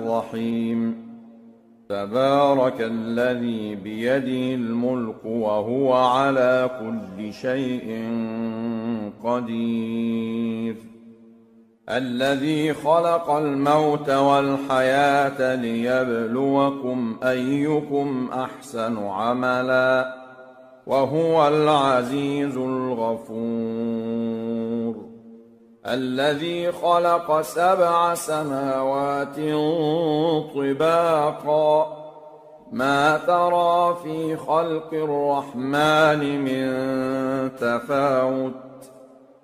الرحيم تبارك الذي بيده الملك وهو على كل شيء قدير الذي خلق الموت والحياة ليبلوكم أيكم أحسن عملا وهو العزيز الغفور الذي خلق 7 سماوات طباقا ما ترى في خلق الرحمن من تفاوت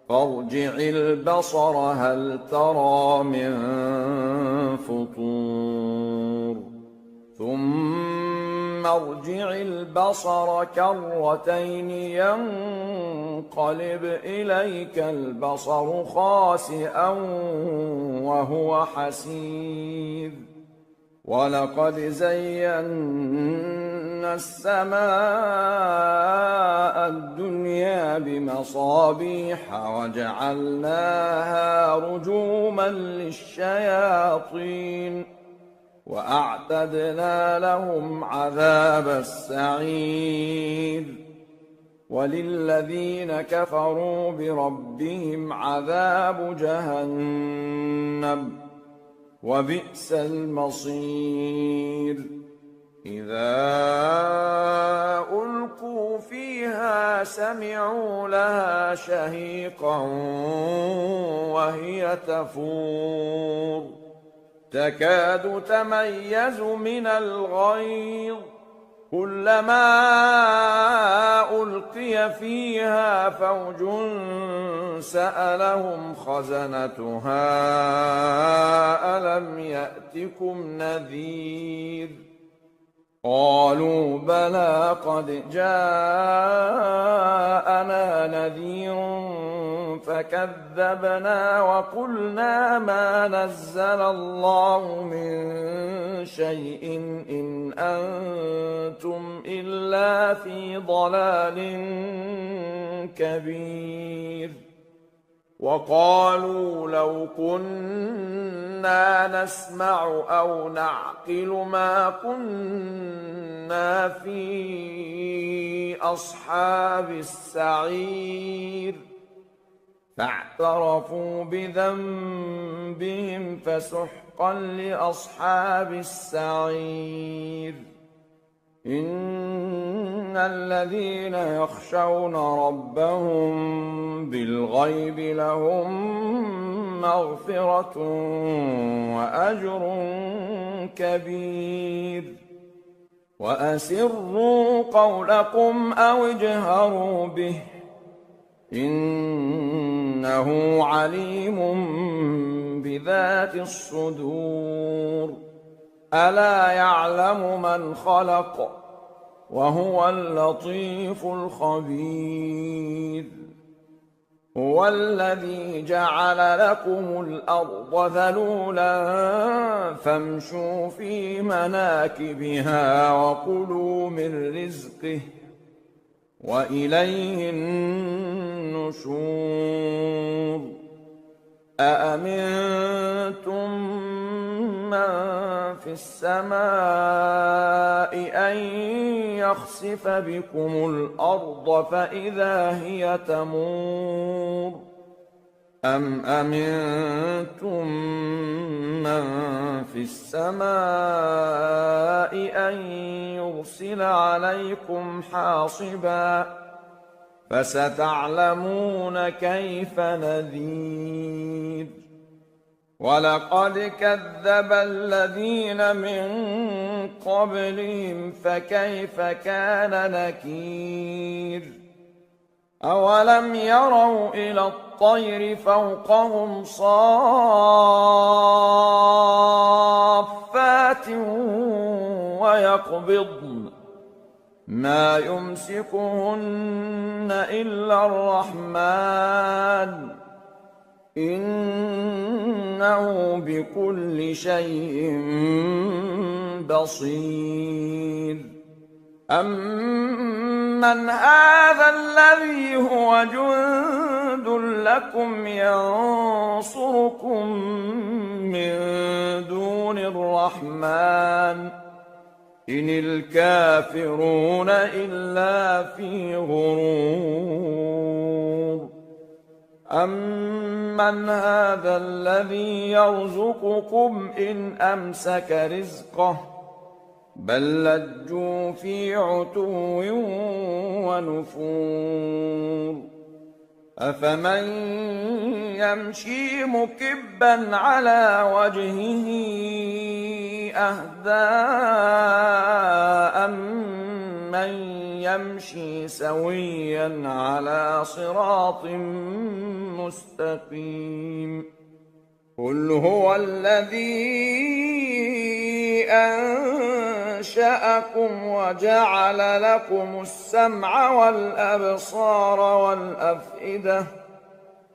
فارجع البصر هل ترى من فطور ثم ارجع البصر كرتين ينقلب إليك البصر خاسئا وهو حسير ولقد زينا السماء الدنيا بمصابيح وجعلناها رجوما للشياطين وأعتدنا لهم عذاب السعير وللذين كفروا بربهم عذاب جهنم وبئس المصير إذا ألقوا فيها سمعوا لها شهيقا وهي تفور تكاد تميز من الغيظ كلما ألقي فيها فوج سألهم خزنتها ألم يأتكم نذير قالوا بلى قد جاءنا نذير فكذبنا وقلنا ما نزل الله من شيء إن أنتم إلا في ضلال كبير وقالوا لو كنا نسمع أو نعقل ما كنا في أصحاب السعير فاعترفوا بذنبهم فسحقا لأصحاب السعير إن الذين يخشون ربهم بالغيب لهم مغفرة وأجر كبير وأسروا قولكم أو اجهروا به إنه عليم بذات الصدور ألا يعلم من خلق وهو اللطيف الخبير هو الذي جعل لكم الأرض ذلولا فامشوا في مناكبها وكلوا من رزقه وإليه النشور أأمنتم من في السماء أن يخسف بكم الأرض فإذا هي تمور أم أمنتم من في السماء أن يرسل عليكم حاصبا فستعلمون كيف نذير ولقد كذب الذين من قبلهم فكيف كان نكير أولم يروا إلى الطير فوقهم صافات ويقبضن ما يمسكهن إلا الرحمن إنه بكل شيء بصير أَمَّنْ هَذَا الَّذِي هُوَ جُندٌ لَّكُمْ يَنصُرُكُم مِّن دُونِ الرَّحْمَٰنِ إِنِ الْكَافِرُونَ إِلَّا فِي غُرُورٍ أَمَّنْ هَذَا الَّذِي يَرْزُقُكُمْ إِنْ أَمْسَكَ رِزْقَهُ بَل لَّجُّوا فِي عُتُوٍّ وَنُفُورٍ أَفَمَن يَمْشِي مُكِبًّا عَلَىٰ وَجْهِهِ أَهْدَىٰ أَمَّن يَمْشِي سَوِيًّا عَلَىٰ صِرَاطٍ مُّسْتَقِيمٍ قُلْ هُوَ الَّذِي أَنشَأَكُمْ وَجَعَلَ لَكُمُ السَّمْعَ وَالْأَبْصَارَ وَالْأَفْئِدَةَ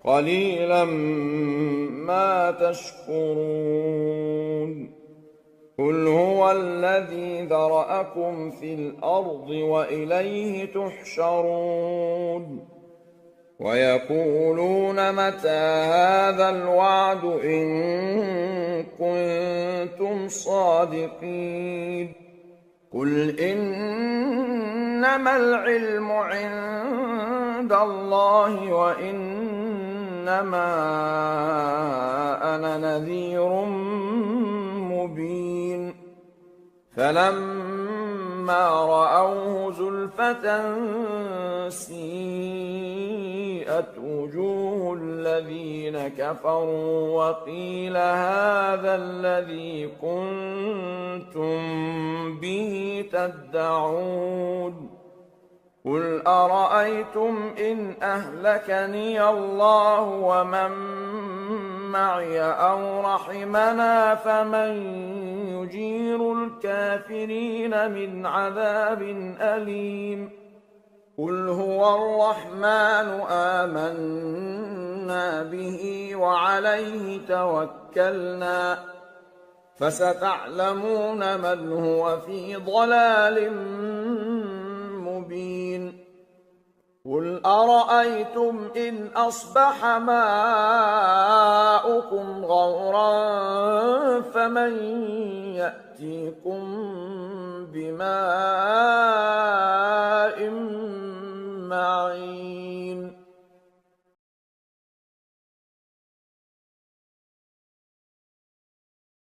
قَلِيلًا مَّا تَشْكُرُونَ قُلْ هُوَ الَّذِي ذَرَأَكُمْ فِي الْأَرْضِ وَإِلَيْهِ تُحْشَرُونَ وَيَقُولُونَ مَتَىٰ هَٰذَا الْوَعْدُ إِن كُنتُمْ صَادِقِينَ قُلْ إِنَّمَا الْعِلْمُ عِندَ اللَّهِ وَإِنَّمَا أَنَا نَذِيرٌ مُّبِينٌ فَلَمَّا رَأَوْهُ زُلْفَةً سِيئَتْ وُجُوهُ الَّذِينَ كَفَرُوا وَقِيلَ هَٰذَا الَّذِي كُنتُم بِهِ تَدَّعُونَ قُلْ أَرَأَيْتُمْ إِنْ أَهْلَكَنِيَ اللَّهُ وَمَن مَّعِيَ أَوْ رَحِمَنَا فَمَن يُجِيرُ الْكَافِرِينَ مِنْ عَذَابٍ أَلِيمٍ قُلْ هُوَ الرَّحْمَٰنُ آمَنَّا بِهِ وَعَلَيْهِ تَوَكَّلْنَا فَسَتَعْلَمُونَ مَنْ هُوَ فِي ضَلَالٍ مُّبِينٍ قُلْ أَرَأَيْتُمْ إِنْ أَصْبَحَ مَاؤُكُمْ غَوْرًا فَمَن يَأْتِيكُم بِمَاءٍ